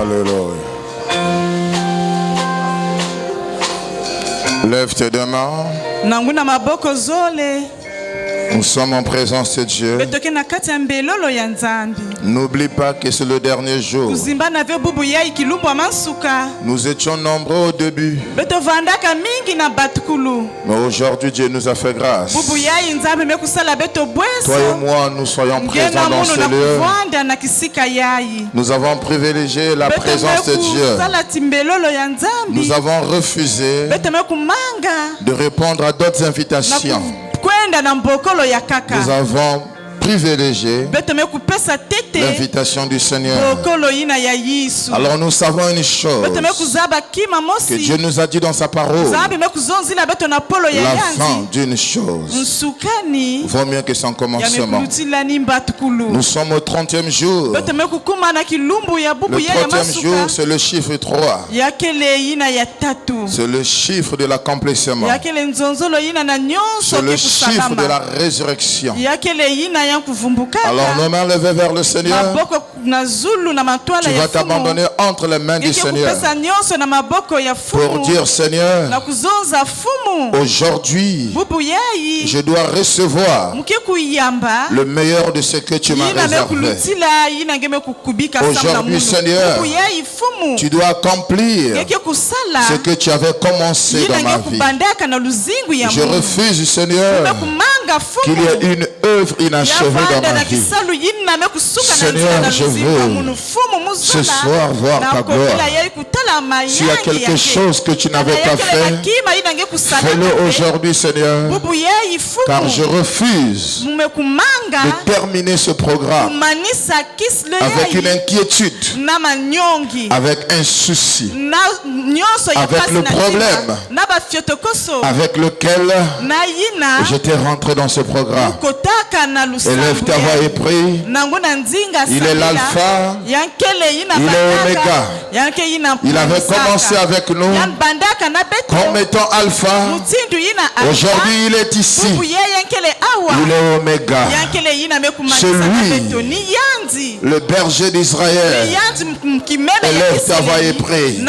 Alléluia. Lève tes deux mains. Nous sommes en présence de Dieu. N'oublie pas que c'est le dernier jour. Nous étions nombreux au début. Mais aujourd'hui, Dieu nous a fait grâce. Toi et moi, nous soyons présents dans ce lieu. Nous avons privilégié la présence de Dieu. Nous avons refusé de répondre à d'autres invitations. Nous avons privilégié l'invitation du Seigneur. Alors nous savons une chose, que Dieu nous a dit dans sa parole. La fin d'une chose vaut mieux que son commencement. Nous sommes au 30e jour. Le 30e jour, c'est le chiffre 3. C'est le chiffre de l'accomplissement. C'est le chiffre de la résurrection. Alors nos mains levées vers le Seigneur. Tu vas t'abandonner entre les mains du Seigneur pour dire: Seigneur, aujourd'hui je dois recevoir le meilleur de ce que tu m'as réservé. Aujourd'hui, Seigneur, tu dois accomplir ce que tu avais commencé dans ma vie. Je refuse, Seigneur, qu'il y ait une œuvre inachevée dans ma vie. Seigneur, je veux ce soir voir ta gloire. S'il y a quelque chose que tu n'avais pas fait, fais-le aujourd'hui, Seigneur, car je refuse de terminer ce programme avec une inquiétude, avec un souci, avec le problème avec lequel j'étais rentré dans ce programme. Élève ta voix et prie. Il est l'alpha, il est l'oméga. Il avait commencé avec nous comme étant alpha. Aujourd'hui il est ici. Il est oméga. C'est lui, le berger d'Israël. Élève ta voix et prie.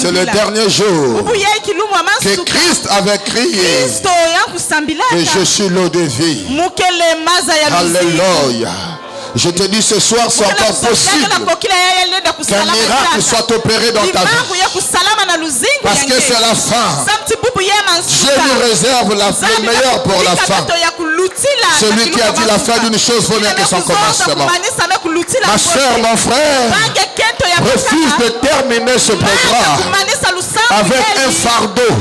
C'est le dernier jour que Christ avait crié que je suis l'eau de vie. Alléluia. Je te dis ce soir, c'est encore possible qu'un miracle soit opéré dans ta vie. Parce que c'est la fin. Dieu nous réserve le meilleur pour la fin. Celui qui a dit la fin d'une chose vaut mieux que son commencement. Ma soeur, mon frère, refuse de terminer ce programme avec un fardeau.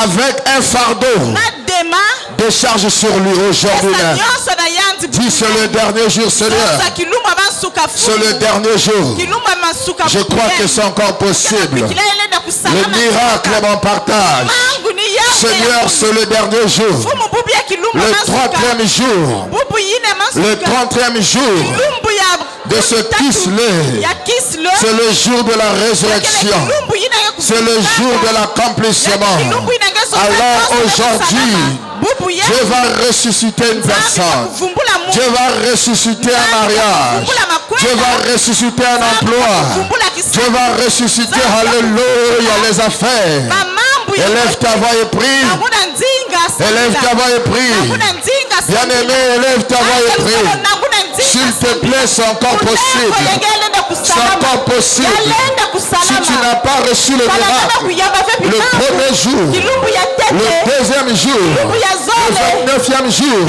Avec un fardeau de charge sur lui aujourd'hui. Dis: c'est le dernier jour, Seigneur. C'est le dernier jour. Je crois que c'est encore possible. Le miracle est mon partage. Seigneur, c'est le dernier jour. Le 30e jour. Le 30e jour de ce Kislev. C'est le jour de la résurrection. C'est le jour de l'accomplissement. Alors aujourd'hui, Dieu va ressusciter une personne. Dieu va ressusciter un mariage. Dieu va ressusciter un emploi. Dieu va ressusciter, alléluia, les affaires. Élève ta voix et prie. Élève ta voix et prie. Bien-aimé, élève ta voix et prie. S'il te plaît, c'est encore possible. C'est encore possible. Si tu n'as pas reçu le miracle, le premier jour, le deuxième jour, le 29e jour,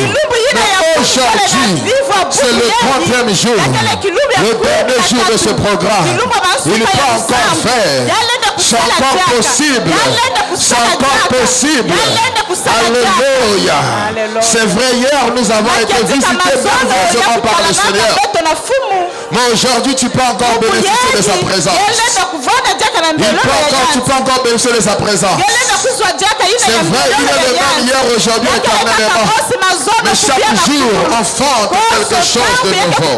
mais aujourd'hui, c'est le 30e jour, le dernier jour de ce programme. Il n'est pas encore fait. C'est encore possible. C'est encore possible. Alléluia. C'est vrai, hier nous avons été visités merveilleusement par le Seigneur. Mais aujourd'hui tu peux encore bénéficier de sa présence. Tu peux encore bénéficier de sa présence. C'est vrai, il est le même hier, aujourd'hui, éternellement. Mais chaque jour enfante quelque chose de nouveau.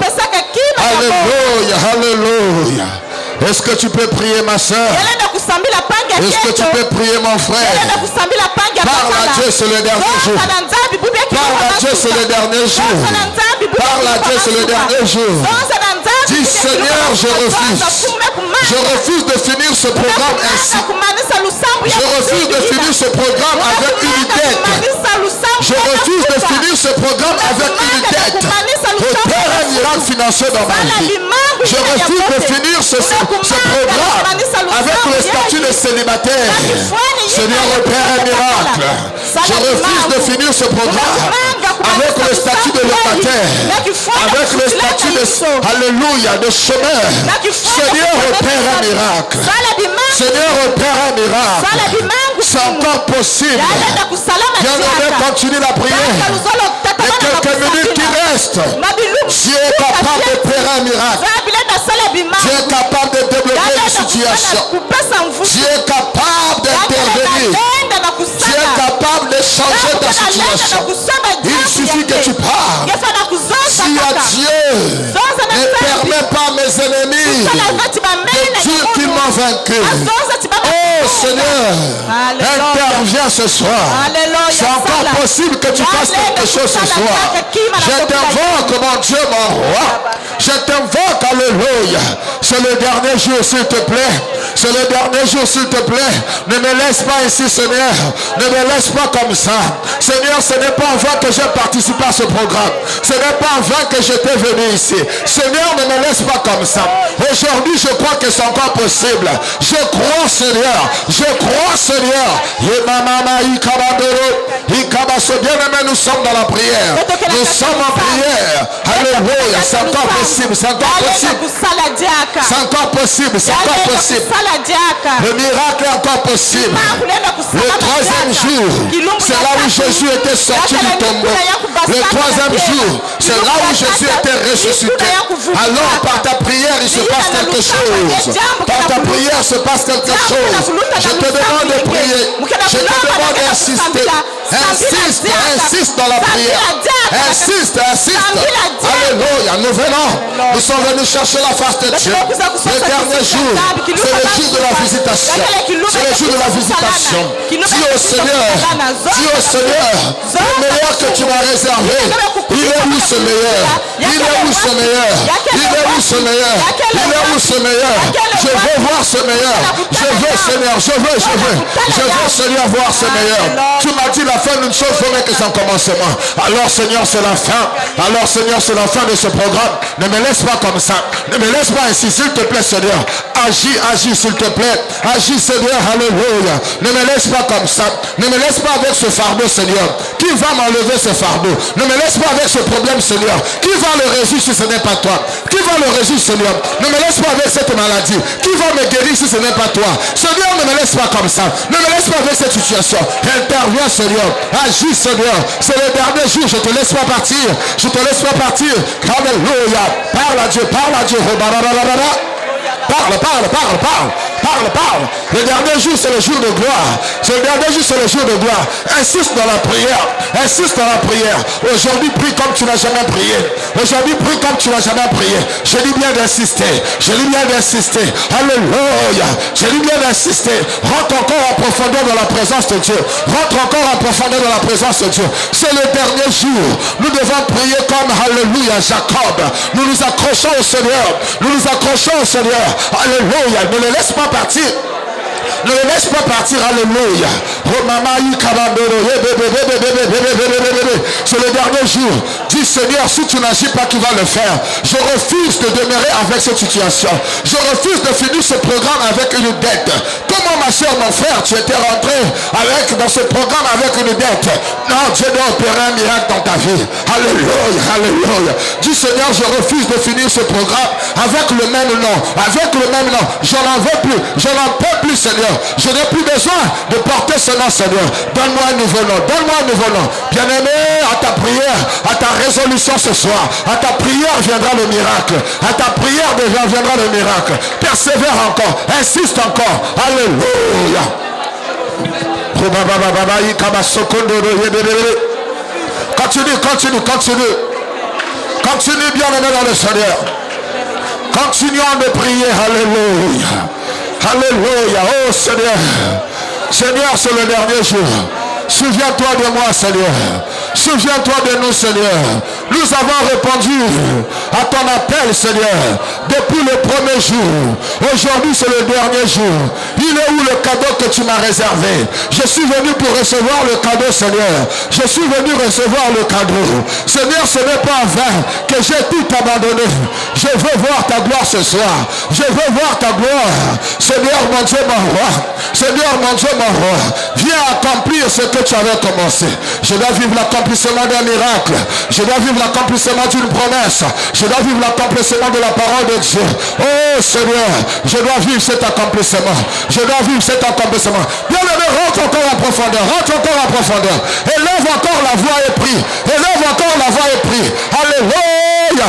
Alléluia, alléluia. Est-ce que tu peux prier, ma soeur? Est-ce que tu peux prier, mon frère? Parle à Dieu, c'est le dernier jour. Parle à Dieu, c'est le dernier jour. Parle à Dieu, c'est le dernier jour. Dis: Dis Seigneur, je refuse. Je refuse de finir ce programme ainsi. Je refuse de finir ce programme avec une dette. Je refuse de finir ce programme avec une dette. Opère un miracle financier dans ma vie. Je refuse de finir ce programme avec le statut de célibataire. Seigneur, opère un miracle. Je refuse de finir ce programme avec le statut de locataire, avec le statut de alléluia, de chômeur. Seigneur, opère un miracle. Seigneur, opère un miracle. C'est encore possible. Bien-aimé, continue la prière. Les quelques minutes qui restent, Dieu est capable d'opérer un miracle. Dieu est capable de débloquer une situation. Dieu est capable d'intervenir. Dieu est capable de changer ta situation. Il suffit que tu parles. Si à Dieu ne permet pas mes ennemis de dire qu'ils m'ont vaincu. Oh Seigneur, interviens ce soir. C'est encore possible que tu fasses quelque chose ce soir. Je t'invoque, mon Dieu, mon roi. Je t'invoque, alléluia. C'est le dernier jour, s'il te plaît. C'est le dernier jour, s'il te plaît. Ne me laisse pas ici, Seigneur. Ne me laisse pas comme ça. Seigneur, ce n'est pas en vain que j'ai participé à ce programme. Ce n'est pas en vain que j'étais venu ici. Seigneur, ne me laisse pas comme ça. Aujourd'hui, je crois que c'est encore possible. Je crois, Seigneur. Je crois, Seigneur. Bien-aimé, nous sommes dans la prière. Nous sommes en prière. Alléluia. C'est encore possible. C'est encore possible. C'est encore possible. C'est encore possible. Le miracle est encore possible. Le troisième jour, c'est là où Jésus était sorti du tombeau. Le troisième jour, c'est là où Jésus était ressuscité. Alors par ta prière, il se passe quelque chose. Par ta prière, se passe quelque chose. Je te demande de prier. Je te demande d'insister. Insiste dans la prière. Insiste. Alléluia. Nous venons. Nous sommes venus chercher la face de Dieu. Le dernier jour, c'est le jour de la visitation. C'est le jour de la visitation. Dis au Seigneur, le meilleur que tu m'as réservé. Il est où ce meilleur? Il est où ce meilleur? Il est où ce meilleur? Il est où ce meilleur? Je veux voir ce meilleur. Je veux, Seigneur, je veux, Seigneur, voir ce meilleur. Tu m'as dit la fin d'une chose, il faudrait que c'est un commencement. Alors, Seigneur, c'est la fin. Alors, Seigneur, c'est la fin de ce programme. Ne me laisse pas comme ça. Ne me laisse pas ainsi, s'il te plaît, Seigneur. Agis, s'il te plaît. Agis, Seigneur, alléluia. Ne me laisse pas comme ça. Ne me laisse pas avec ce fardeau, Seigneur. Qui va m'enlever ce fardeau? Ne me laisse pas avec ce problème, Seigneur. Qui va le résoudre si ce n'est pas toi? Qui va le résoudre, Seigneur? Ne me laisse pas avec cette maladie. Qui va me guérir si ce n'est pas toi? Seigneur, ne me laisse pas comme ça. Ne me laisse pas avec cette situation. Interviens, Seigneur. Agis, Seigneur. C'est le dernier jour. Je te laisse pas partir. Je te laisse pas partir. Alléluia. Parle à Dieu. Parle à Dieu. Parle. Le dernier jour, c'est le jour de gloire. Le dernier jour, c'est le jour de gloire. Insiste dans la prière. Aujourd'hui, prie comme tu n'as jamais prié. Aujourd'hui, prie comme tu n'as jamais prié. Je dis bien d'insister. Alléluia. Je dis bien d'insister. Rentre encore en profondeur dans la présence de Dieu. C'est le dernier jour. Nous devons prier comme, alléluia, Jacob. Nous nous accrochons au Seigneur. Alléluia. Ne le laisse pas partir. Alléluia. C'est le dernier jour. Dis Seigneur, si tu n'agis pas, qui va le faire? Je refuse de demeurer avec cette situation. Je refuse de finir ce programme avec une dette. Comment, ma soeur, mon frère, tu étais rentré dans ce programme avec une dette? Non, Dieu doit opérer un miracle dans ta vie. Alléluia. Dis Seigneur, je refuse de finir ce programme avec le même nom. Je n'en veux plus. Je n'en peux plus, Seigneur. Je n'ai plus besoin de porter ce nom, Seigneur. Donne-moi un nouveau nom. Bien-aimé, à ta prière, à ta résolution ce soir, à ta prière viendra le miracle. Persévère encore. Insiste encore. Alléluia. Continue, bien-aimé dans le Seigneur. Continuons de prier. Alléluia. Oh Seigneur, c'est le dernier jour. Souviens-toi de moi, Seigneur. Souviens-toi de nous, Seigneur. Nous avons répondu à ton appel, Seigneur, depuis le premier jour. Aujourd'hui, c'est le dernier jour. Il est où le cadeau que tu m'as réservé? Je suis venu pour recevoir le cadeau, Seigneur. Je suis venu recevoir le cadeau. Seigneur, ce n'est pas en vain que j'ai tout abandonné. Je veux voir ta gloire ce soir. Je veux voir ta gloire. Seigneur, mon Dieu, mon roi. Seigneur, mon Dieu, mon roi. Viens accomplir ce que tu avais commencé. Je dois vivre l'accomplissement d'un miracle. Je dois vivre l'accomplissement d'une promesse. Je dois vivre l'accomplissement de la parole de Dieu. Oh Seigneur, je dois vivre cet accomplissement. Je dois vivre cet accomplissement. Bien-aimé, rentre encore en profondeur. Rentre encore en profondeur. Élève encore la voix et prie. Élève encore la voix et prie. Alléluia.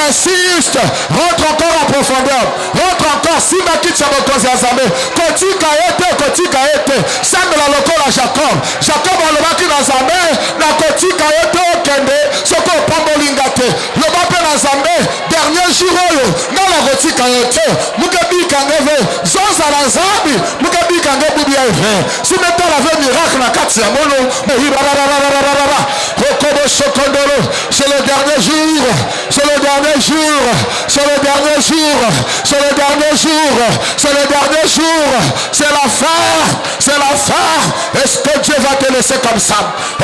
Insiste. Rentre encore en profondeur. Rentre encore. Si ma quitte sa mokozi azame. Kotika ete. Sangla lokola Jacob. Jacob alobaki na Zambé. Na kotika ete okende. Soko pambolingate. Lobape na Zambé. Dernier jour oyo. Na la kotika ete. Mukebi kangeve. Zoza la Zambi. Mukebi kange bubi eve. Si meta la ve miracle na kati ya mono. Rokobo sokondolo. C'est le dernier jour. C'est le dernier jour. C'est le dernier jour. C'est le dernier jour. C'est le dernier jour. C'est la fin. C'est la fin. Est-ce que Dieu va te laisser comme ça?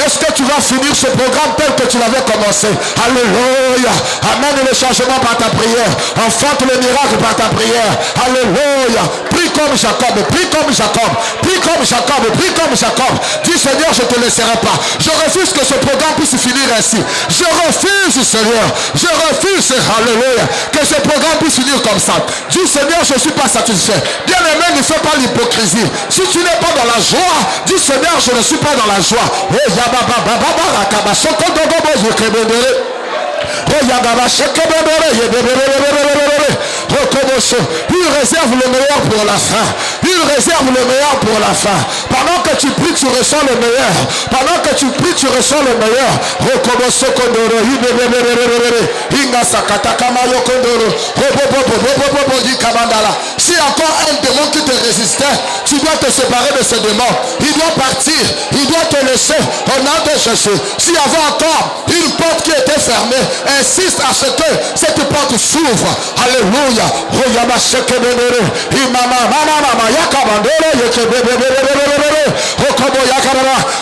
Est-ce que tu vas finir ce programme tel que tu l'avais commencé? Alléluia. Amène le changement par ta prière. Enfante le miracle par ta prière. Alléluia. Prie comme Jacob. Prie comme Jacob. Prie comme Jacob. Prie comme Jacob. Dis Seigneur, je ne te laisserai pas. Je refuse que ce programme puisse finir ainsi. Je refuse, Seigneur. Je refuse, alléluia, que ce programme puisse finir comme ça. Dis Seigneur, je ne suis pas satisfait. Bien aimé, ne fais pas l'hypocrisie. Si tu n'es pas dans la joie, dis Seigneur, je ne suis pas dans la joie. Il réserve le meilleur pour la fin. Il réserve le meilleur pour la fin. Pendant que tu pries, tu ressens le meilleur. Pendant que tu pries, tu ressens le meilleur. Si encore un démon qui te résistait, tu dois te séparer de ce démon. Il doit partir. Il doit te laisser au nom de Jésus. S'il y avait encore une porte qui était fermée, insiste à ce que cette porte s'ouvre. Alléluia.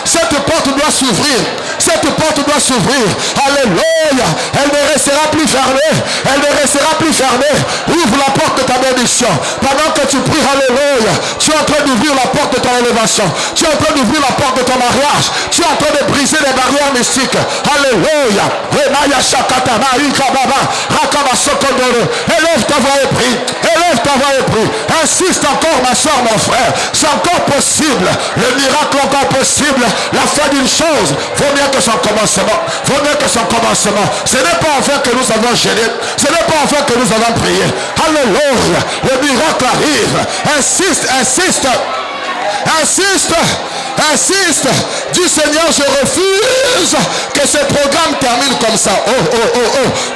Cette porte doit s'ouvrir. Cette porte doit s'ouvrir. Alléluia. Elle ne restera plus fermée. Elle ne restera plus fermée. Ouvre la porte de ta bénédiction. Pendant que tu pries, alléluia, tu es en train d'ouvrir la porte de ton élévation. Tu es en train d'ouvrir la porte de ton mariage. Tu es en train de briser les barrières mystiques. Alléluia. Élève ta voix et prie. Élève ta voix et prie. Insiste encore, ma soeur, mon frère. C'est encore possible. Le miracle encore possible. La fin d'une chose vaut mieux que son commencement. Vaut mieux que son commencement. Ce n'est pas en vain que nous avons gêné. Ce n'est pas en vain que nous avons prié. Alléluia. Le miracle arrive. Insiste, insiste. Insiste, insiste. Dis Seigneur, je refuse que ce programme termine comme ça.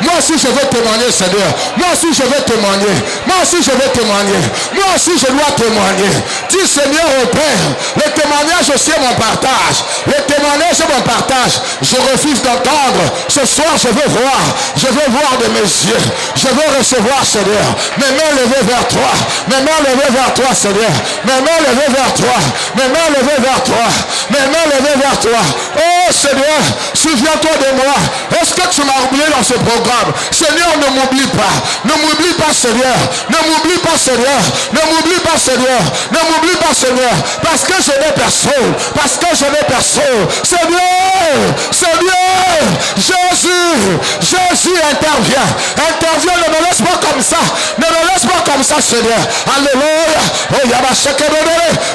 Moi aussi je veux témoigner, Seigneur. Moi aussi je veux témoigner. Moi aussi je veux témoigner. Moi aussi je dois témoigner. Dis Seigneur au Père, le témoignage aussi est mon partage. Le témoignage est mon partage. Je refuse d'entendre. Ce soir je veux voir. Je veux voir de mes yeux. Je veux recevoir, Seigneur. Mes mains levées vers toi. Mes mains levées vers toi, Seigneur. Mes mains levées vers toi. Mes mains levées vers toi. Mes mains levées vers toi. Oh Seigneur, souviens-toi de moi. Est-ce que tu m'as oublié dans ce programme? Seigneur, ne m'oublie pas. Ne m'oublie pas, Seigneur. Ne m'oublie pas, Seigneur. Ne m'oublie pas, Seigneur. Ne m'oublie pas, Seigneur. Parce que je n'ai personne. Parce que je n'ai personne. Seigneur, Seigneur, Jésus, Jésus intervient. Intervient, ne me laisse pas comme ça. Ne me laisse pas comme ça, Seigneur. Alléluia. Oh,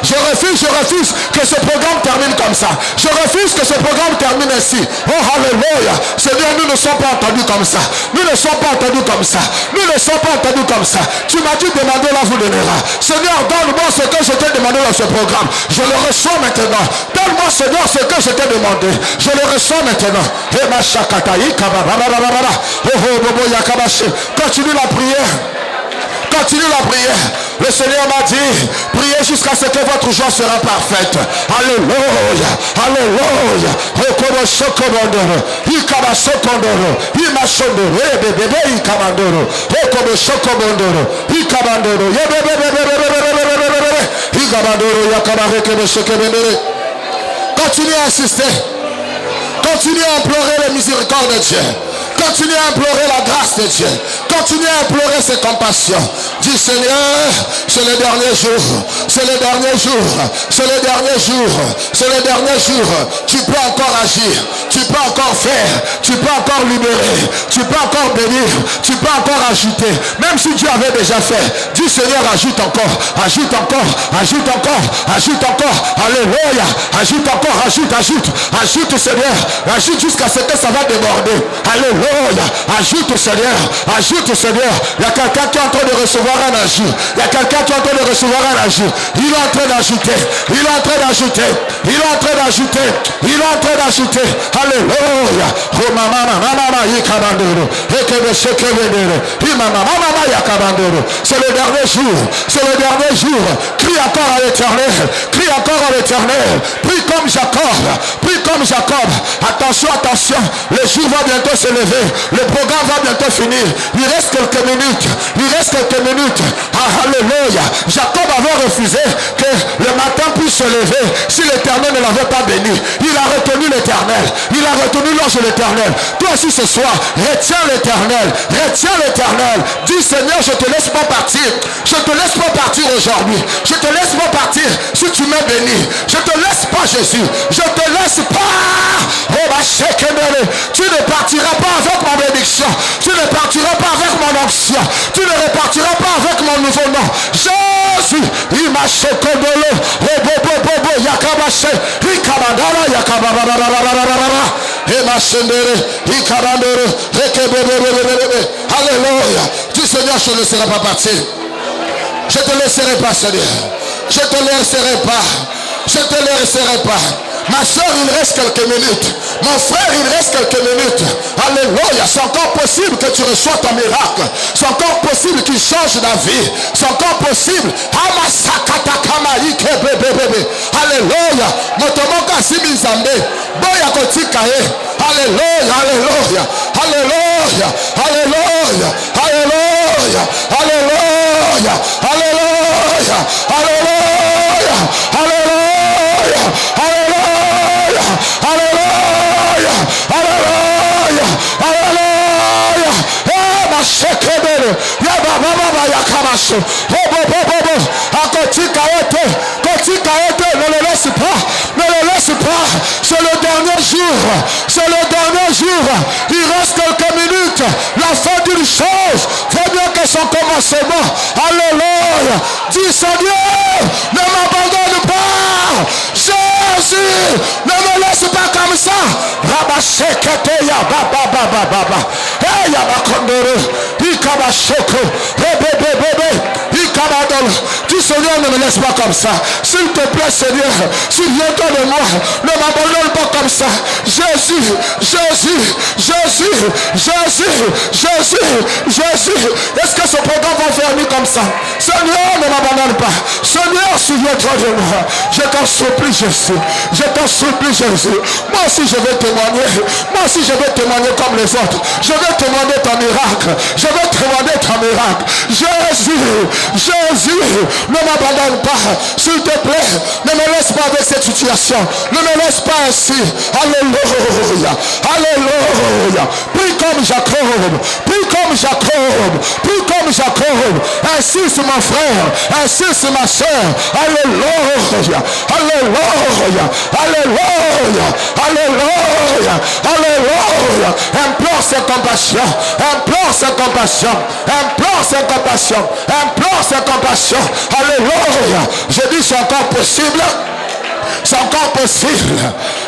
je refuse que ce programme termine comme ça. Je refuse que ce programme termine ainsi. Oh, alléluia. Seigneur, nous ne sommes pas entendus comme ça. Nous ne sommes pas entendus comme ça. Nous ne sommes pas entendus comme ça. Tu m'as dit demander, là vous donnera. Seigneur, donne-moi ce que je t'ai demandé dans ce programme. Je le reçois maintenant. Donne-moi, Seigneur, ce que je t'ai demandé. Je le reçois maintenant. Continue la prière. Continue la prière. Le Seigneur m'a dit, priez jusqu'à ce que votre joie sera parfaite. Alléluia. Alléluia. Continue à insister. Continue à implorer la miséricorde de Dieu. Continue à implorer la grâce de Dieu. Continue à implorer ses compassions. Dis Seigneur, c'est le dernier jour. C'est le dernier jour. C'est le dernier jour. C'est le dernier jour. Tu peux encore agir. Tu peux encore faire. Tu peux encore libérer. Tu peux encore bénir. Tu peux encore ajouter. Même si Dieu avait déjà fait. Dis Seigneur, ajoute encore. Ajoute encore. Ajoute encore. Ajoute encore. Alléluia. Ajoute encore. Ajoute. Ajoute Seigneur. Ajoute jusqu'à ce que ça va déborder. Alléluia. Ajoute Seigneur. Ajoute Seigneur. Il y a quelqu'un qui est en train de recevoir un ajout. Il y a quelqu'un qui est en train de recevoir un ajout. Il est en train d'ajouter. Il est en train d'ajouter. Il est en train d'ajouter. Il est en train d'ajouter. Alléluia. C'est le dernier jour. C'est le dernier jour. Crie encore à l'Éternel. Crie encore à l'Éternel. Prie comme Jacob. Prie comme Jacob. Attention, attention. Le jour va bientôt se lever. Le programme va bientôt finir. Il reste quelques minutes. Il reste quelques minutes. Ah, alléluia. Jacob avait refusé que le matin puisse se lever si l'Éternel ne l'avait pas béni. Il a retenu l'Éternel. Il a retenu l'ange de l'Éternel. Toi aussi ce soir, retiens l'Éternel. Retiens l'Éternel. Dis Seigneur, je te laisse pas partir. Je te laisse pas partir aujourd'hui. Je te laisse pas partir si tu m'as béni. Je te laisse pas Jésus. Je te laisse pas. Tu ne partiras pas avec ma bénédiction. Tu ne partiras pas avec mon onction. Tu ne repartiras pas avec mon nouveau nom. Jésus, il m'a chocobolé. Alléluia. Dis Seigneur, je ne laisserai pas partir. Je te laisserai pas, Seigneur. Je te laisserai pas. Je te laisserai pas. Ma soeur, il reste quelques minutes. Mon frère, il reste quelques minutes. Alléluia. C'est encore possible que tu reçois ton miracle. C'est encore possible qu'il change ta vie. C'est encore possible. Alléluia. Motomoka simizambe. Boya kotikaye. Alléluia. Alléluia. Alléluia. Alléluia. Alléluia. Alléluia. Alléluia. Alléluia. Alléluia. Alléluia. Alléluia. Alléluia. Alléluia. Eh, ma chekebele. Ya baba baba ya kamaso. Bobo. Akotika ete. Kotika ete. Ne le laisse pas. Ne le laisse pas. C'est le dernier jour. C'est le dernier jour. Il reste quelques minutes. La fin d'une chose fait bien que son commencement. Alléluia. Dis Seigneur, ne m'abandonne pas. Jésus, ne me laisse pas comme ça. Rabashekete ya baba. Hey ya bakondoro. Ikabashoko. Bebe. Ikabadol. Dis Seigneur, ne me laisse pas comme ça. S'il te plaît Seigneur, souviens-toi de moi. Ne m'abandonne pas comme ça. Jésus. Est-ce que ce programme va finir comme ça? Seigneur, ne m'abandonne pas. Seigneur, souviens-toi de moi. Je t'en supplie Jésus. Je t'en supplie Jésus. Moi aussi je vais témoigner. Moi aussi je vais témoigner comme les autres. Je vais témoigner ton miracle. Je vais témoigner ton miracle. Jésus, ne m'abandonne pas. S'il te plaît, ne me laisse pas avec cette situation. Ne me laisse pas ainsi. Alléluia. Alléluia. Prie comme Jacob. Prie comme Jacob. Prie comme Jacob. Insiste mon frère. Insiste ma soeur. Alléluia. Alléluia. Alléluia. Alléluia. Alléluia. Implore sa compassion. Implore sa compassion. Implore sa compassion. Implore sa compassion. Alléluia. Je dis c'est encore possible. C'est encore possible.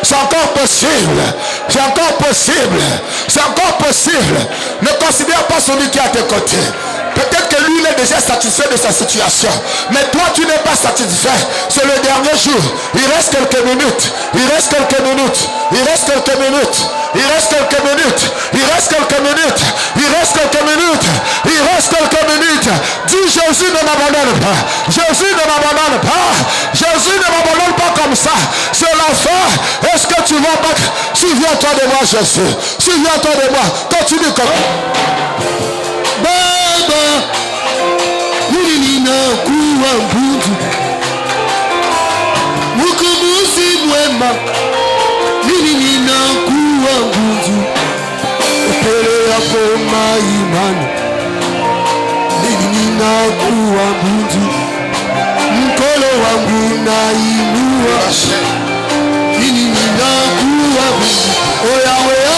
C'est encore possible. C'est encore possible. C'est encore possible. Ne considère pas celui qui est à tes côtés. Peut-être que lui il est déjà satisfait de sa situation. Mais toi, tu n'es pas satisfait. C'est le dernier jour. Il reste quelques minutes. Il reste quelques minutes. Il reste quelques minutes. Il reste quelques minutes. Il reste quelques minutes. Il reste quelques minutes. Il reste quelques minutes. Dis Jésus ne m'abandonne pas. Jésus ne m'abandonne pas. Jésus ne m'abandonne pas comme ça. C'est la fin. Est-ce que tu vas battre? Souviens-toi de moi, Jésus. Souviens-toi de moi. Continue comme Baba. Nina kuwa mbudu. Mukumusi mwema. Nina kuwa mbudu. Upele yako maimani. Nina kuwa mbudu. Mkono wangu nainua. Nina kuwa mbudu. Oya oya.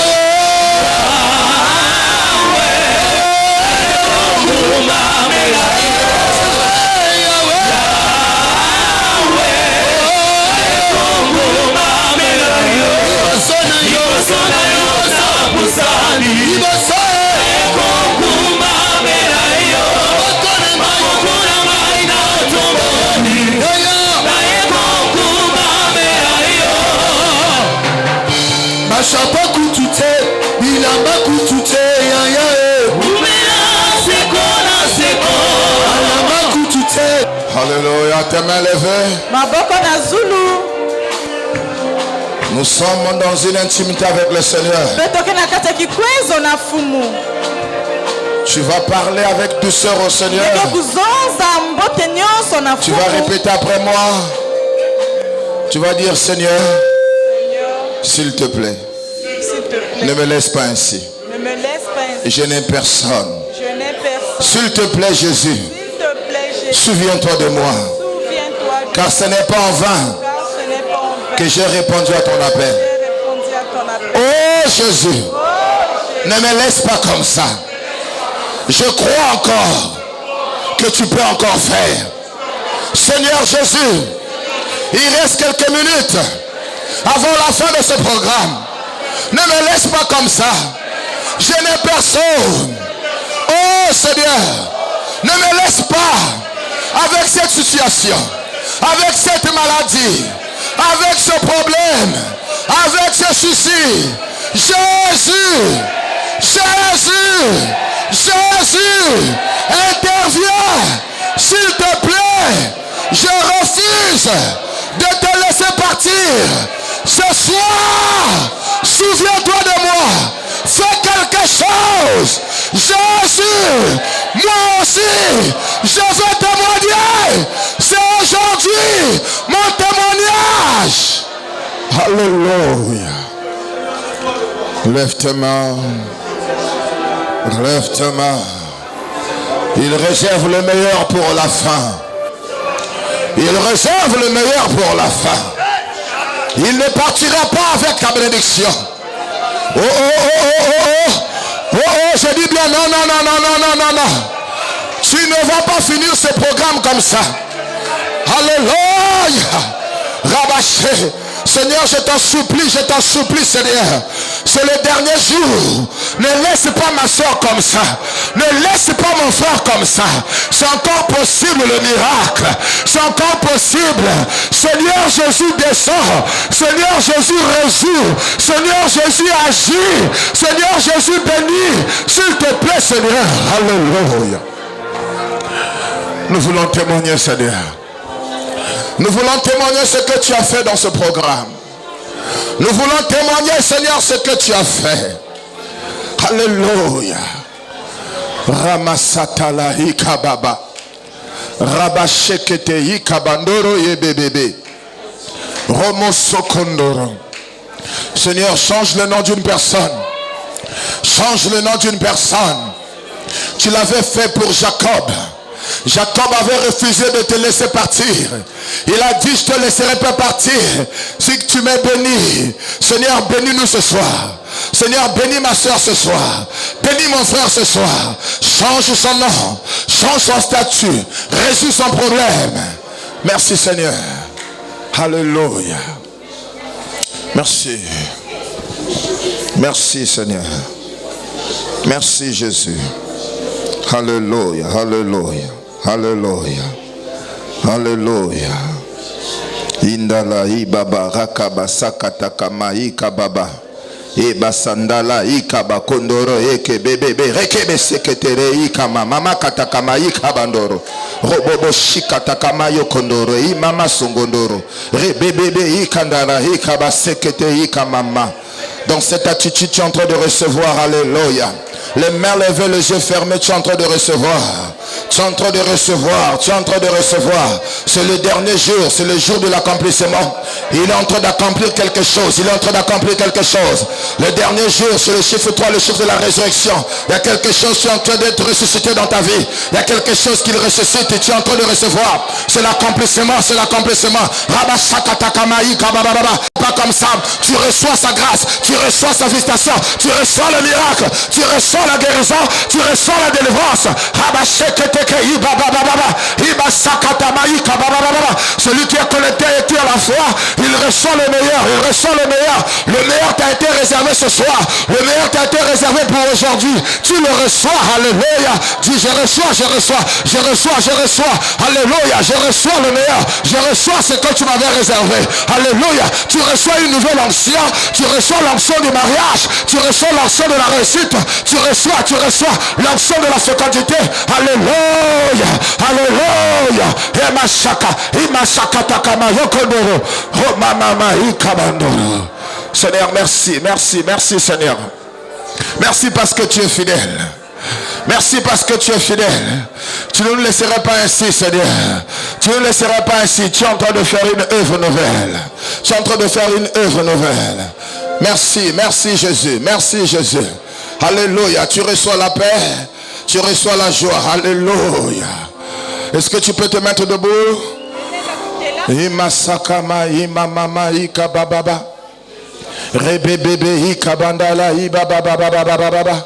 Alléluia, tes mains levées. Nous sommes dans une intimité avec le Seigneur. Tu vas parler avec douceur au Seigneur. Tu vas répéter après moi. Tu vas dire Seigneur, s'il te plaît, ne me laisse pas ainsi. Je n'ai personne. S'il te plaît Jésus, souviens-toi de moi. Car ce n'est pas en vain que j'ai répondu à ton appel. Oh Jésus, ne me laisse pas comme ça. Je crois encore que tu peux encore faire. Seigneur Jésus, il reste quelques minutes avant la fin de ce programme. Ne me laisse pas comme ça. Je n'ai personne. Oh Seigneur, ne me laisse pas avec cette situation, avec cette maladie, avec ce problème, avec ce souci. Jésus, Jésus, Jésus, interviens, s'il te plaît. Je refuse de te laisser partir. Ce soir, souviens-toi de moi. Fais quelque chose. Jésus, moi aussi, je veux témoigner. C'est aujourd'hui mon témoignage. Alléluia. Lève tes mains. Lève tes mains. Il réserve le meilleur pour la fin. Il réserve le meilleur pour la fin. Il ne partira pas avec la bénédiction. Oh, oh, oh, oh, oh, oh. Oh, oh, je dis bien non, non, non, non, non, non, non, non. Tu ne vas pas finir ce programme comme ça. Alléluia. Rabaché. Seigneur, je t'en supplie, Seigneur. C'est le dernier jour. Ne laisse pas ma soeur comme ça. Ne laisse pas mon frère comme ça. C'est encore possible le miracle. C'est encore possible. Seigneur Jésus descend. Seigneur Jésus résout. Seigneur Jésus agit. Seigneur Jésus bénit. S'il te plaît, Seigneur. Alléluia. Nous voulons témoigner, Seigneur. Nous voulons témoigner ce que tu as fait dans ce programme. Nous voulons témoigner, Seigneur, ce que tu as fait. Alléluia. Ramasatala hikababa. Rabashekete hikabandoro yebebebe. Romosokondoro. Seigneur, change le nom d'une personne. Change le nom d'une personne. Tu l'avais fait pour Jacob. Jacob avait refusé de te laisser partir. Il a dit, je ne te laisserai pas partir si tu m'es béni. Seigneur, bénis-nous ce soir. Seigneur, bénis ma soeur ce soir. Bénis mon frère ce soir. Change son nom. Change son statut. Résous son problème. Merci Seigneur. Alléluia. Merci. Merci Seigneur. Merci Jésus. Alléluia, alléluia, alléluia, alléluia. Indala ibaba rakaba sakata kama ikababa. Eba sandala ikaba kondoro eke bebebe rekebe seketere ikama mama katakama ikabandoro robobo shikata kama yokondoro imama songondoro rebebebe ikandara ikaba sekete ikamama. Dans cette attitude, tu es en train de recevoir. Alléluia. Les mains levées, les yeux fermés, tu es en train de recevoir. Tu es en train de recevoir. Tu es en train de recevoir. C'est le dernier jour. C'est le jour de l'accomplissement. Il est en train d'accomplir quelque chose. Il est en train d'accomplir quelque chose. Le dernier jour, c'est le chiffre 3, le chiffre de la résurrection. Il y a quelque chose qui est en train d'être ressuscité dans ta vie. Il y a quelque chose qui le ressuscite et tu es en train de recevoir. C'est l'accomplissement. C'est l'accomplissement. Pas comme ça. Tu reçois sa grâce. Tu reçois sa visitation. Tu reçois le miracle. Tu reçois la guérison. Tu reçois la délivrance. Celui qui est connecté et qui a la foi, il reçoit le meilleur. Il reçoit le meilleur. Le meilleur t'a été réservé ce soir. Le meilleur t'a été réservé pour aujourd'hui. Tu le reçois. Alléluia. Dis je reçois, je reçois, je reçois, je reçois. Alléluia. Je reçois le meilleur. Je reçois ce que tu m'avais réservé. Alléluia. Tu reçois une nouvelle onction. Tu reçois l'onction du mariage. Tu reçois l'onction de la réussite. Tu reçois l'onction de la fécondité. Alléluia. Alléluia. Seigneur, merci, merci, merci Seigneur. Merci parce que tu es fidèle. Merci parce que tu es fidèle. Tu ne nous laisseras pas ainsi, Seigneur. Tu ne nous laisseras pas ainsi. Tu es en train de faire une œuvre nouvelle. Tu es en train de faire une œuvre nouvelle. Merci, merci Jésus. Merci Jésus. Alléluia. Tu reçois la paix. Tu reçois la joie. Alléluia. Est-ce que tu peux te mettre debout? Imasakama imamama ikababa. Rebebebe ikabandala ibababababababa.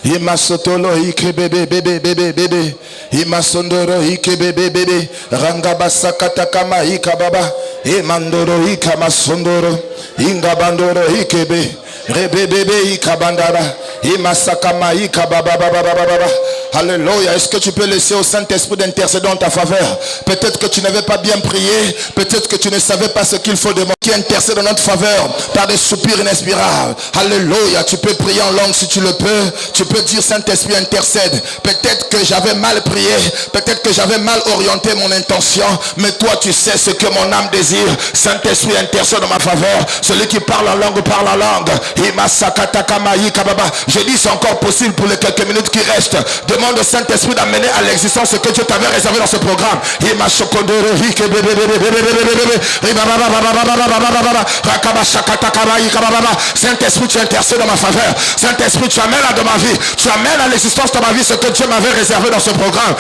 Imasotolo ikebebebebebebe. Imasondoro ikebebebebe. Rangabasakatakama ikababa. Imandoro ikamasondoro. Ingabandoro ikebe. Rebebebe ikabandara. Imasakama ikababababababa. Alléluia. Est-ce que tu peux laisser au Saint-Esprit d'intercéder en ta faveur? Peut-être que tu n'avais pas bien prié. Peut-être que tu ne savais pas ce qu'il faut demander. Qui intercède en notre faveur par des soupirs inespérables. Alléluia. Tu peux prier en langue si tu le peux. Tu peux dire Saint-Esprit intercède. Peut-être que j'avais mal prié. Peut-être que j'avais mal orienté mon intention. Mais toi tu sais ce que mon âme désire. Saint-Esprit intercède en ma faveur. Celui qui parle en langue parle en langue. Je dis c'est encore possible pour les quelques minutes qui restent. Demande au Saint-Esprit d'amener à l'existence ce que Dieu t'avait réservé dans ce programme. Saint-Esprit, tu intercèdes dans ma faveur. Saint-Esprit, tu amènes dans ma vie. Tu amènes à l'existence de ma vie ce que Dieu m'avait réservé dans ce programme.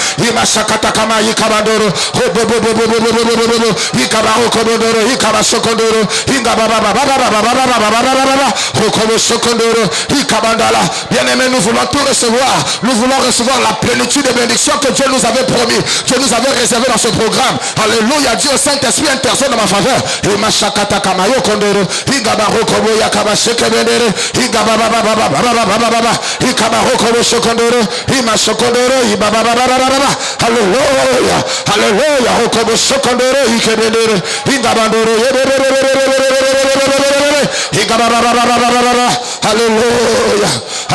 Bien-aimé, nous voulons tout recevoir. Nous voulons recevoir la plénitude des bénédictions que Dieu nous avait promis. Dieu nous avait réservé dans ce programme. Alléluia. Dieu Saint-Esprit intercède dans ma faveur. Alléluia. Alléluia. Alléluia.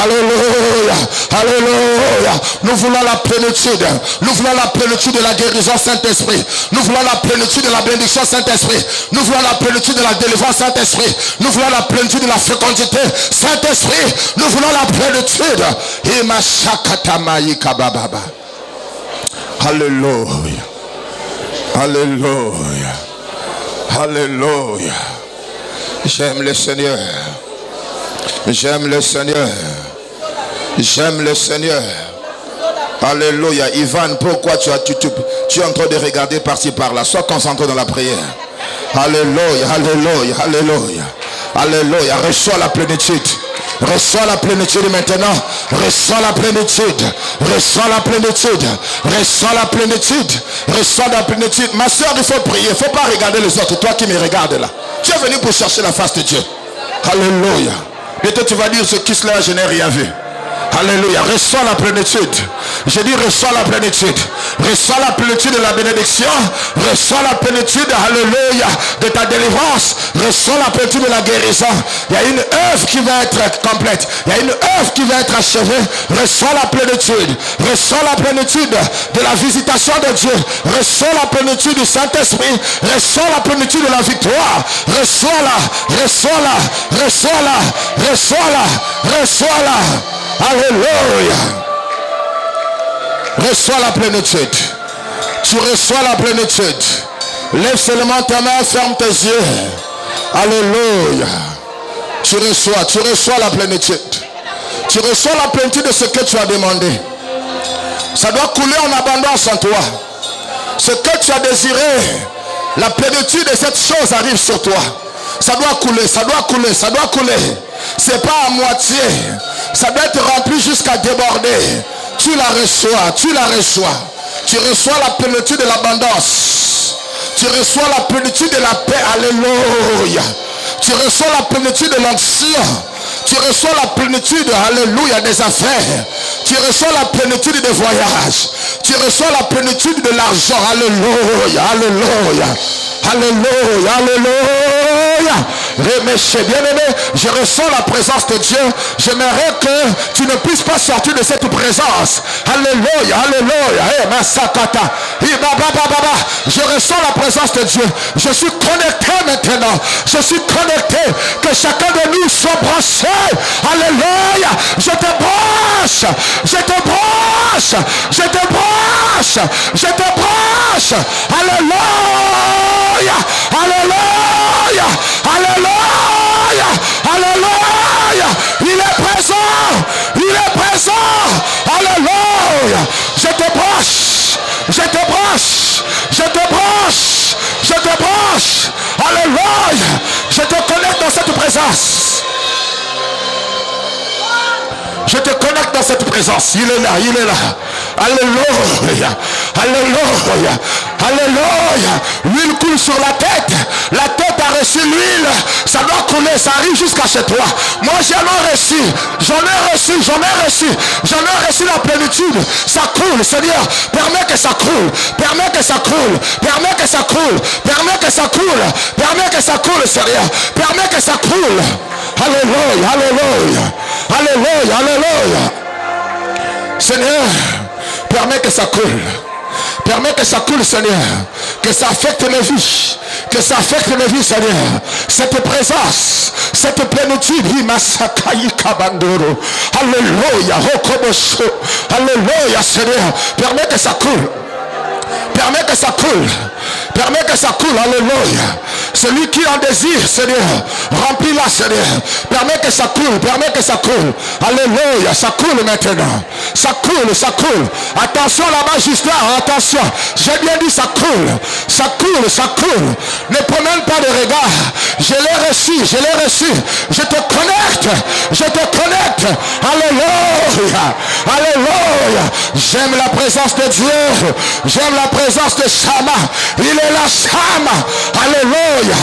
Alléluia. Alléluia. Nous voulons la plénitude. Nous voulons la plénitude de la guérison Saint-Esprit. Nous voulons la plénitude de la bénédiction Saint-Esprit. Nous voulons la plénitude de la délivrance Saint-Esprit. Nous voulons la plénitude de la fécondité Saint-Esprit. Nous voulons la plénitude. Alléluia. Alléluia. Alléluia. J'aime le Seigneur. J'aime le Seigneur. J'aime le Seigneur. Alléluia. Ivan, pourquoi tu es en train de regarder par-ci par-là? Sois concentré dans la prière. Alléluia. Alléluia. Alléluia. Alléluia. Reçois la plénitude. Reçois la plénitude maintenant. Reçois la plénitude. Reçois la plénitude. Reçois la plénitude. Reçois la plénitude. Ma soeur, il faut prier. Il ne faut pas regarder les autres. Toi qui me regardes là. Tu es venu pour chercher la face de Dieu. Alléluia. Peut-être tu vas dire ce qui cela, je n'ai rien vu. Alléluia. Reçois la plénitude. Je dis reçois la plénitude. Reçois la plénitude de la bénédiction. Reçois la plénitude, alléluia, de ta délivrance. Reçois la plénitude de la guérison. Il y a une œuvre qui va être complète. Il y a une œuvre qui va être achevée. Reçois la plénitude. Reçois la plénitude de la visitation de Dieu. Reçois la plénitude du Saint-Esprit. Reçois la plénitude de la victoire. Reçois-la. Reçois-la. Reçois-la. Reçois-la. Reçois-la. Alléluia. Reçois la plénitude. Tu reçois la plénitude. Lève seulement ta main, ferme tes yeux. Alléluia. Tu reçois la plénitude. Tu reçois la plénitude de ce que tu as demandé. Ça doit couler en abondance en toi. Ce que tu as désiré, la plénitude de cette chose arrive sur toi. Ça doit couler, ça doit couler, ça doit couler. C'est pas à moitié. Ça doit être rempli jusqu'à déborder. Tu la reçois, tu la reçois. Tu reçois la plénitude de l'abondance. Tu reçois la plénitude de la paix. Alléluia. Tu reçois la plénitude de l'onction. Tu reçois la plénitude, alléluia, des affaires. Tu reçois la plénitude des voyages. Tu reçois la plénitude de l'argent. Alléluia, alléluia. Alléluia, alléluia. Bien-aimé, je ressens la présence de Dieu. J'aimerais que tu ne puisses pas sortir de cette présence. Alléluia, alléluia. Je ressens la présence de Dieu. Je suis connecté maintenant. Je suis connecté. Que chacun de nous soit branché. Alléluia. Je te branche. Je te branche. Je te branche. Je te branche. Alléluia. Alléluia. Alléluia. Alléluia. Il est présent. Il est présent. Alléluia. Je te branche. Je te branche. Je te branche. Je te branche. Alléluia. Je te connecte dans cette présence. Je te connecte dans cette présence. Il est là, il est là. Alléluia. Alléluia. Alléluia. L'huile coule sur la tête. La tête a reçu l'huile. Ça doit couler. Ça arrive jusqu'à chez toi. Moi j'en ai reçu. J'en ai reçu. J'en ai reçu. J'en ai reçu la plénitude. Ça coule. Seigneur, permets que ça coule. Permets que ça coule. Permets que ça coule. Permets que ça coule. Permets que ça coule, Seigneur. Permets que ça coule. Alléluia. Alléluia. Alléluia. Alléluia. Seigneur, permets que ça coule. Permets que ça coule, Seigneur. Que ça affecte mes vies. Que ça affecte mes vies, Seigneur. Cette présence, cette plénitude. Alléluia. Alléluia, Seigneur. Permets que ça coule. Permets que ça coule. Permets que ça coule. Alléluia. Celui qui en désire, Seigneur, remplis-la, Seigneur. Permets que ça coule. Permets que ça coule. Alléluia. Ça coule maintenant. Ça coule, ça coule. Attention là-bas, juste là. Attention. J'ai bien dit ça coule. Ça coule, ça coule. Ne promène pas de regard. Je l'ai reçu. Je l'ai reçu. Je te connecte. Je te connecte. Alléluia. Alléluia. J'aime la présence de Dieu. J'aime la présence de Shama. Il est là, Shama. Alléluia.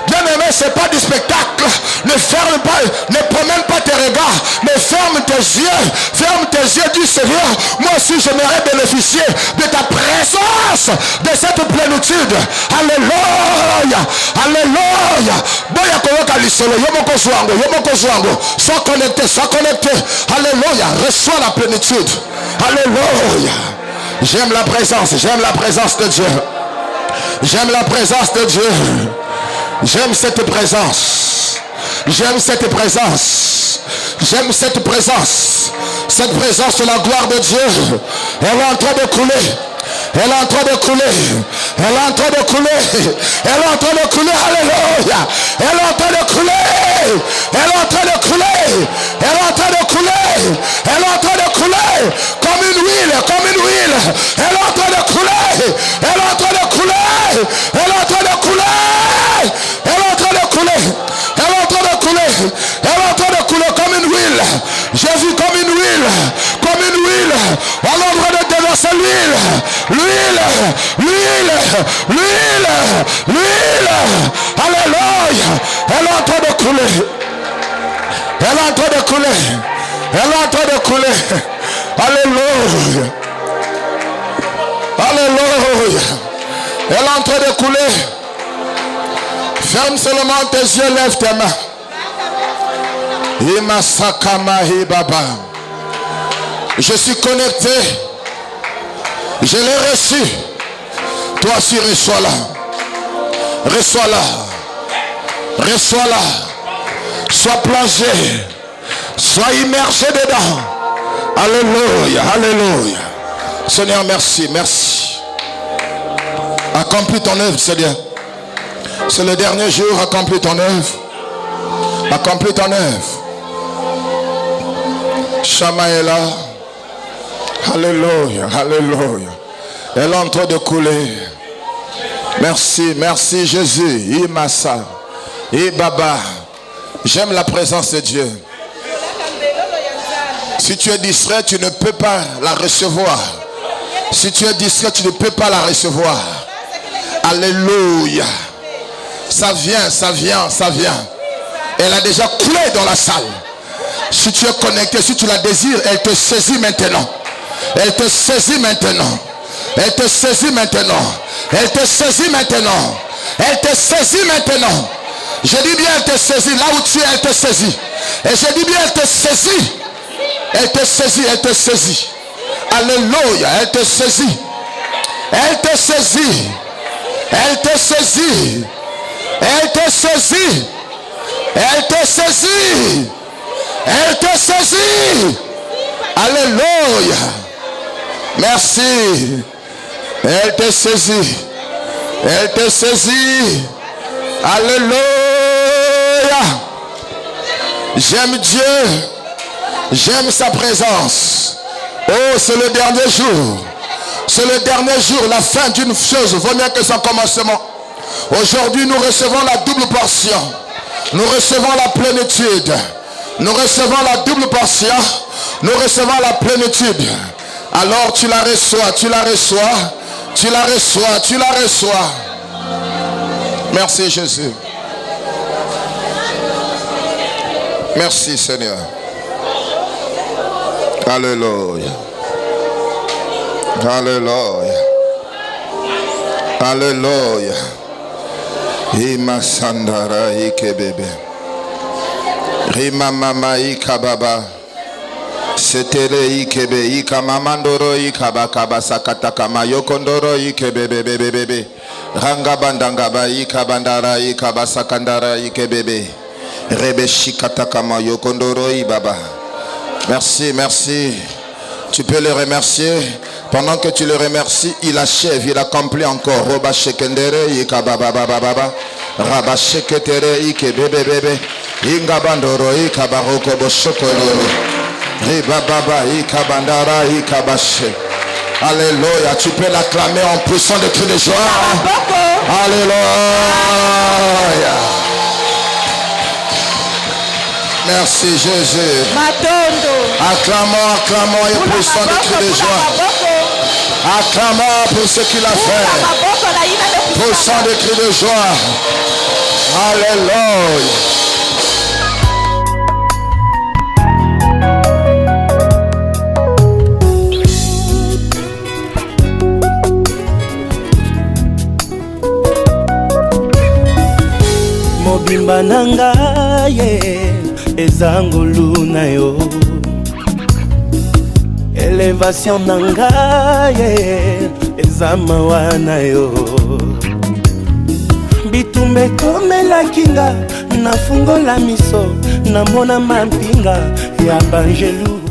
Bien-aimé, c'est pas du spectacle. Ne ferme pas, ne promène pas tes regards, mais ferme tes yeux. Ferme tes yeux, dis Seigneur, moi aussi j'aimerais bénéficier de ta présence, de cette plénitude. Alléluia. Alléluia. Boya koloka lisolo, yomoko zwango, yomoko zwango. Sois connecté, sois connecté. Alléluia. Reçois la plénitude. Alléluia. J'aime la présence de Dieu. J'aime la présence de Dieu. J'aime cette présence. J'aime cette présence. J'aime cette présence. Cette présence de la gloire de Dieu. Elle est en train de couler. Elle est en train de couler. Elle est en train de couler. Elle est en train de couler. Alléluia. Elle est en train de couler. Elle est en train de couler. Elle est en train de couler. Elle est en train de couler. Comme une huile. Comme une huile. Elle est en train de couler. Elle est en train de couler. Elle est en train de couler. Elle est en train de couler. Elle est en train de couler. Elle est en train de couler comme une huile. Jésus comme une huile. Comme une huile. On est en train de déverser l'huile. L'huile. L'huile. L'huile. L'huile. Alléluia. Elle est en train de couler. Elle est en train de couler. Elle est en train de couler. Alléluia. Alléluia. Elle est en train de couler. Ferme seulement tes yeux, lève tes mains. Je suis connecté. Je l'ai reçu. Toi aussi, reçois-la. Reçois-la. Reçois-la. Sois plongé. Sois immergé dedans. Alléluia. Alléluia. Seigneur, merci. Merci. Accomplis ton œuvre, Seigneur. C'est le dernier jour. Accomplis ton œuvre. Accomplis ton œuvre. Shama est là. Alléluia. Alléluia. Elle est en train de couler. Merci. Merci Jésus. Imasa. Baba. J'aime la présence de Dieu. Si tu es distrait, tu ne peux pas la recevoir. Si tu es distrait, tu ne peux pas la recevoir. Alléluia. Ça vient, ça vient, ça vient. Elle a déjà coulé dans la salle. Si tu es connecté, si tu la désires, elle te saisit maintenant. Elle te saisit maintenant. Elle te saisit maintenant. Elle te saisit maintenant. Elle te saisit maintenant. Je dis bien, elle te saisit. Là où tu es, elle te saisit. Et je dis bien, elle te saisit. Elle te saisit, elle te saisit. Alléluia, elle te saisit. Elle te saisit. Elle te saisit. Elle te saisit. Elle te saisit. Elle te saisit. Alléluia. Merci. Elle te saisit. Elle te saisit. Alléluia. J'aime Dieu. J'aime sa présence. Oh, c'est le dernier jour. C'est le dernier jour. La fin d'une chose vaut mieux que son commencement. Aujourd'hui, nous recevons la double portion. Nous recevons la plénitude. Nous recevons la double portion. Nous recevons la plénitude. Alors tu la reçois, tu la reçois, tu la reçois, tu la reçois. Merci Jésus. Merci Seigneur. Alléluia. Alléluia. Alléluia. Ima sandara ike bebe. Rima mama ika baba. Setele ikebe ika mamandoro ikaba kabasa katakama yokondoro ikebe bebe bebe. Ranga bandangaba ika bandara ikaba sakandara ikebebe. Rebe shikatakama yokondoro ibaba. Merci, merci. Tu peux le remercier. Pendant que tu le remercies, il achève, il accomplit encore. Roba shekendere ikaba baba baba. Raba sheketere ikebe bebe. Inga bandoro ikaba rokobo shokoro. Alléluia. Tu peux l'acclamer en poussant des cris de joie. Alléluia. Merci Jésus. Acclamons, acclamons et poussons des cris de joie. Acclamons pour ce qu'il a fait. Poussons des cris de joie. Alléluia. Mobimba nanga ye ezangulu na yo. Elevation nanga ye ezamawa na yo. Bitumbe komela kinga nafungola miso namona mampinga ya banjelu